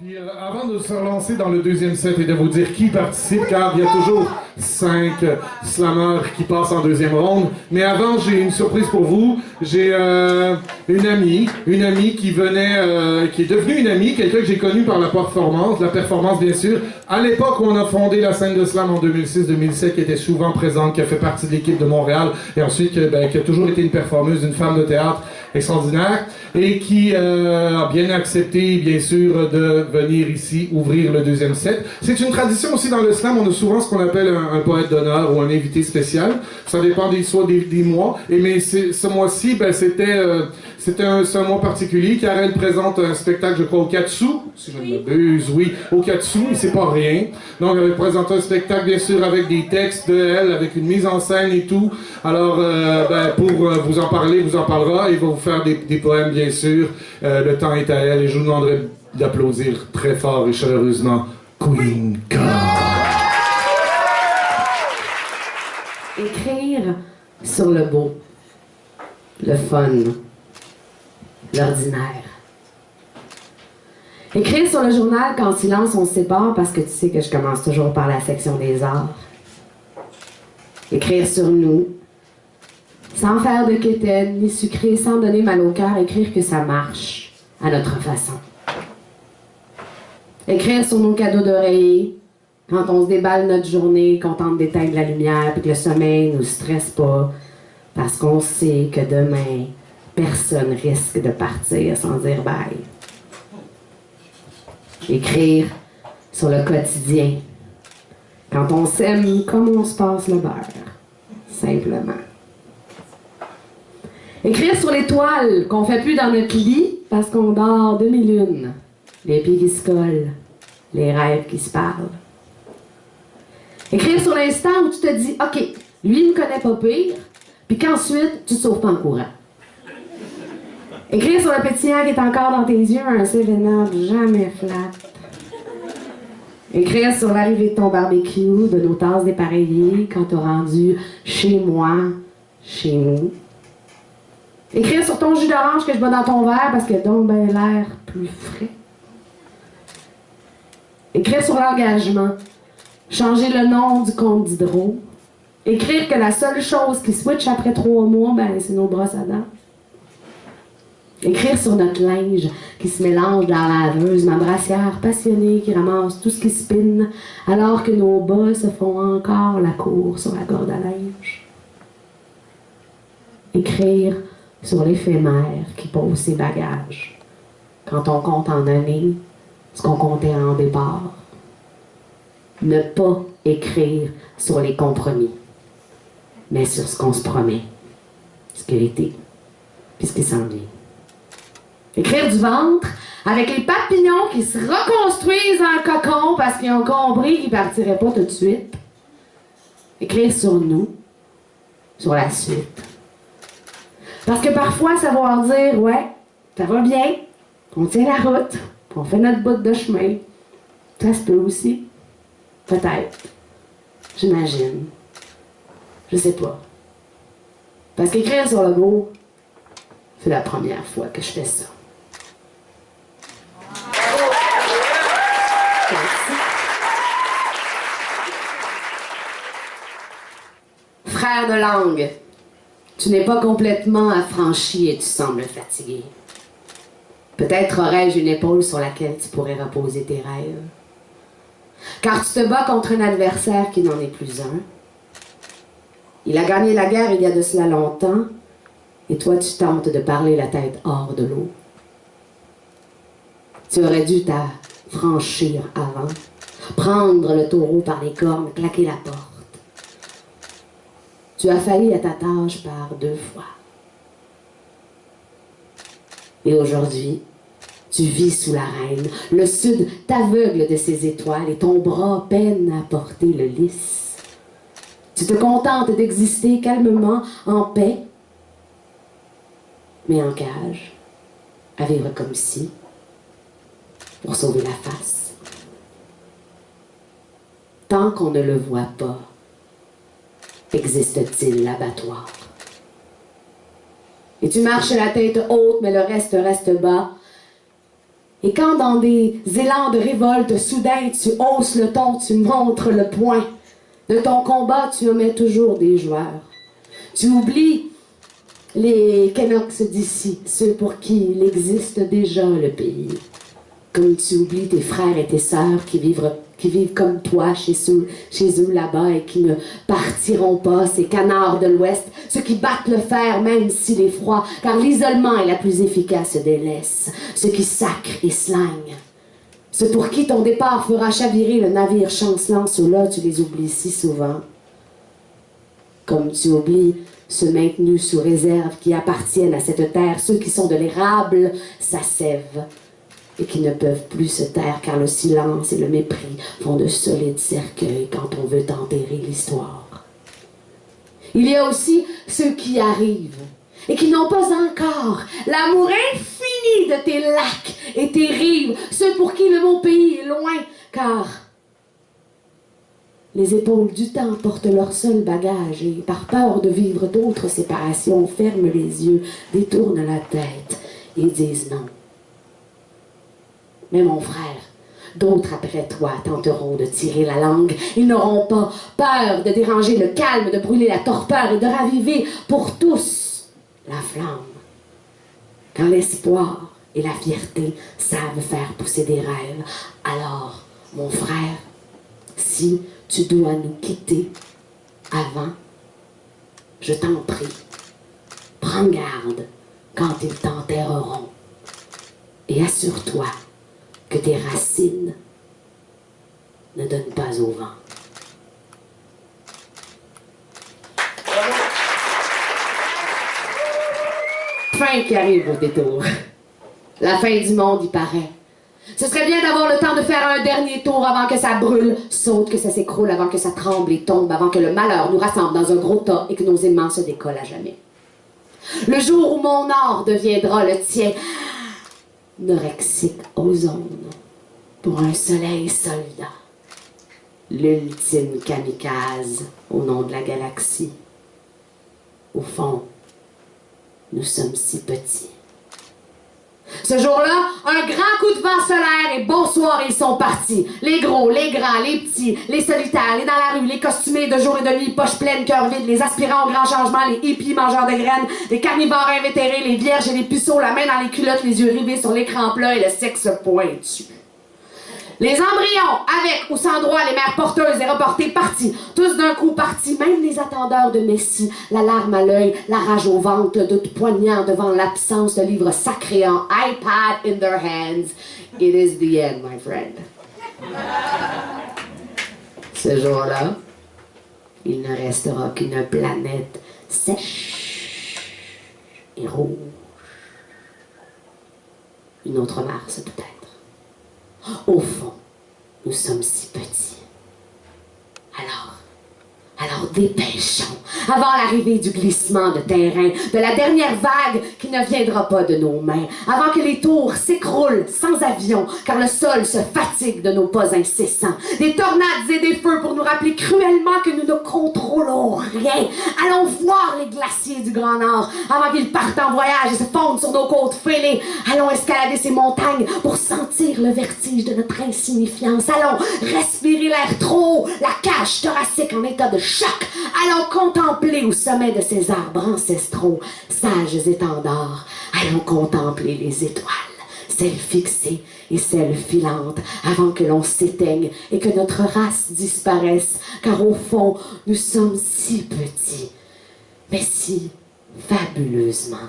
Puis, avant de se relancer dans le deuxième set et de vous dire qui participe, car il y a toujours 5 slammers qui passent en deuxième ronde. Mais avant, j'ai une surprise pour vous. J'ai une amie qui venait, qui est devenue une amie, quelqu'un que j'ai connu par la performance bien sûr. À l'époque où on a fondé la scène de slam en 2006-2007, qui était souvent présente, qui a fait partie de l'équipe de Montréal, et ensuite qui a toujours été une performeuse, une femme de théâtre extraordinaire, et qui a bien accepté, bien sûr, de venir ici ouvrir le deuxième set. C'est une tradition aussi dans le slam, on a souvent ce qu'on appelle un poète d'honneur ou un invité spécial. Ça dépend des mois. Mais ce mois-ci, c'est un mois particulier. Karen présente un spectacle, je crois, au Katsu, si je ne m'abuse, oui, au Katsu, c'est pas rien. Donc, elle présente un spectacle, bien sûr, avec des textes de elle, avec une mise en scène et tout. Alors, pour vous en parler, vous en parlera. Il va vous faire des poèmes, bien sûr. Le temps est à elle et je vous demanderai d'applaudir très fort et chaleureusement Queen K. Écrire sur le beau, le fun, l'ordinaire. Écrire sur le journal qu'en silence on se sépare parce que tu sais que je commence toujours par la section des arts. Écrire sur nous, sans faire de quétaine, ni sucré, sans donner mal au cœur, écrire que ça marche à notre façon. Écrire sur nos cadeaux d'oreiller, quand on se déballe notre journée, qu'on tente d'éteindre la lumière, puis que le sommeil ne nous stresse pas, parce qu'on sait que demain, personne risque de partir sans dire bye. Écrire sur le quotidien, quand on s'aime comme on se passe le beurre, simplement. Écrire sur l'étoile qu'on fait plus dans notre lit parce qu'on dort demi-lune, les pieds qui se collent, les rêves qui se parlent. Écrire sur l'instant où tu te dis « OK, lui, il me connaît pas pire », puis qu'ensuite, tu te sauves pas en courant. Écrire sur le pétillant qui est encore dans tes yeux, un 7-up jamais flat. Écrire sur l'arrivée de ton barbecue, de nos tasses dépareillées, quand t'as rendu chez moi, chez nous. Écrire sur ton jus d'orange que je bois dans ton verre parce que donc ben l'air plus frais. Écrire sur l'engagement. Changer le nom du compte d'hydro. Écrire que la seule chose qui switch après 3 mois, ben c'est nos brosses à dents. Écrire sur notre linge qui se mélange dans la laveuse, ma brassière passionnée qui ramasse tout ce qui spinne, alors que nos bas se font encore la cour sur la corde à linge. Écrire sur l'éphémère qui pose ses bagages, quand on compte en années ce qu'on comptait en départ. Ne pas écrire sur les compromis, mais sur ce qu'on se promet, ce qui a été, puis ce qui s'en vient. Écrire du ventre avec les papillons qui se reconstruisent en cocon parce qu'ils ont compris qu'ils ne partiraient pas tout de suite. Écrire sur nous, sur la suite. Parce que parfois, savoir dire « ouais, ça va bien, on tient la route, on fait notre bout de chemin », ça se peut aussi. Peut-être. J'imagine. Je sais pas. Parce qu'écrire sur le beau, c'est la première fois que je fais ça. Frère de langue, tu n'es pas complètement affranchi et tu sembles fatigué. Peut-être aurais-je une épaule sur laquelle tu pourrais reposer tes rêves. Car tu te bats contre un adversaire qui n'en est plus un. Il a gagné la guerre il y a de cela longtemps, et toi tu tentes de parler la tête hors de l'eau. Tu aurais dû t'affranchir avant, prendre le taureau par les cornes, claquer la porte. Tu as failli à ta tâche par 2 fois. Et aujourd'hui, tu vis sous la reine. Le sud t'aveugle de ses étoiles et ton bras peine à porter le lys. Tu te contentes d'exister calmement, en paix, mais en cage, à vivre comme si, pour sauver la face. Tant qu'on ne le voit pas, existe-t-il l'abattoir? Et tu marches la tête haute, mais le reste bas. Et quand dans des élans de révolte soudain tu hausses le ton, tu montres le point, de ton combat tu omets toujours des joueurs. Tu oublies les Canucks d'ici, ceux pour qui il existe déjà le pays. Comme tu oublies tes frères et tes sœurs qui vivent comme toi chez eux là-bas et qui ne partiront pas, ces canards de l'Ouest, ceux qui battent le fer même s'il est froid, car l'isolement est la plus efficace des laisses, ceux qui sacrent et slangent. Ceux pour qui ton départ fera chavirer le navire chancelant, ceux-là tu les oublies si souvent. Comme tu oublies ceux maintenus sous réserve qui appartiennent à cette terre, ceux qui sont de l'érable, sa sève, et qui ne peuvent plus se taire car le silence et le mépris font de solides cercueils quand on veut enterrer l'histoire. Il y a aussi ceux qui arrivent et qui n'ont pas encore l'amour infini de tes lacs et tes rives, ceux pour qui le mot pays est loin, car les épaules du temps portent leur seul bagage et, par peur de vivre d'autres séparations, ferment les yeux, détournent la tête et disent non. Mais mon frère, d'autres après toi tenteront de tirer la langue. Ils n'auront pas peur de déranger le calme, de brûler la torpeur et de raviver pour tous la flamme. Quand l'espoir et la fierté savent faire pousser des rêves, alors, mon frère, si tu dois nous quitter avant, je t'en prie, prends garde quand ils t'enterreront et assure-toi que tes racines ne donnent pas au vent. Fin qui arrive au détour. La fin du monde y paraît. Ce serait bien d'avoir le temps de faire un dernier tour avant que ça brûle, saute, que ça s'écroule, avant que ça tremble et tombe, avant que le malheur nous rassemble dans un gros tas et que nos aimants se décollent à jamais. Le jour où mon or deviendra le tien, norexique ozone, pour un soleil soldat, l'ultime kamikaze au nom de la galaxie. Au fond, nous sommes si petits. Ce jour-là, un grand coup de vent solaire et bonsoir, ils sont partis. Les gros, les grands, les petits, les solitaires, les dans la rue, les costumés de jour et de nuit, poches pleines, cœurs vides, les aspirants au grand changement, les hippies mangeurs de graines, les carnivores invétérés, les vierges et les puceaux, la main dans les culottes, les yeux rivés sur l'écran plat et le sexe pointu. Les embryons, avec ou sans droit, les mères porteuses et reportées partis, tous d'un coup partis, même les attendeurs de Messie, la larme à l'œil, la rage au ventre, le doute poignant devant l'absence de livres sacrés en iPad in their hands. It is the end, my friend. Ce jour-là, il ne restera qu'une planète sèche et rouge. Une autre Mars, peut-être. Au fond, nous sommes si petits. Alors dépêchons, avant l'arrivée du glissement de terrain, de la dernière vague qui ne viendra pas de nos mains, avant que les tours s'écroulent sans avion, car le sol se fatigue de nos pas incessants, des tornades et des feux pour nous rappeler cruellement que nous ne contrôlons rien. Allons voir les glaciers du Grand Nord, avant qu'ils partent en voyage et se fondent sur nos côtes fêlées. Allons escalader ces montagnes pour sentir le vertige de notre insignifiance. Allons respirer l'air trop haut, la cage thoracique en état de choc. Allons contempler au sommet de ces arbres ancestraux, sages étendards. Allons contempler les étoiles, celles fixées et celles filantes, avant que l'on s'éteigne et que notre race disparaisse, car au fond, nous sommes si petits, mais si fabuleusement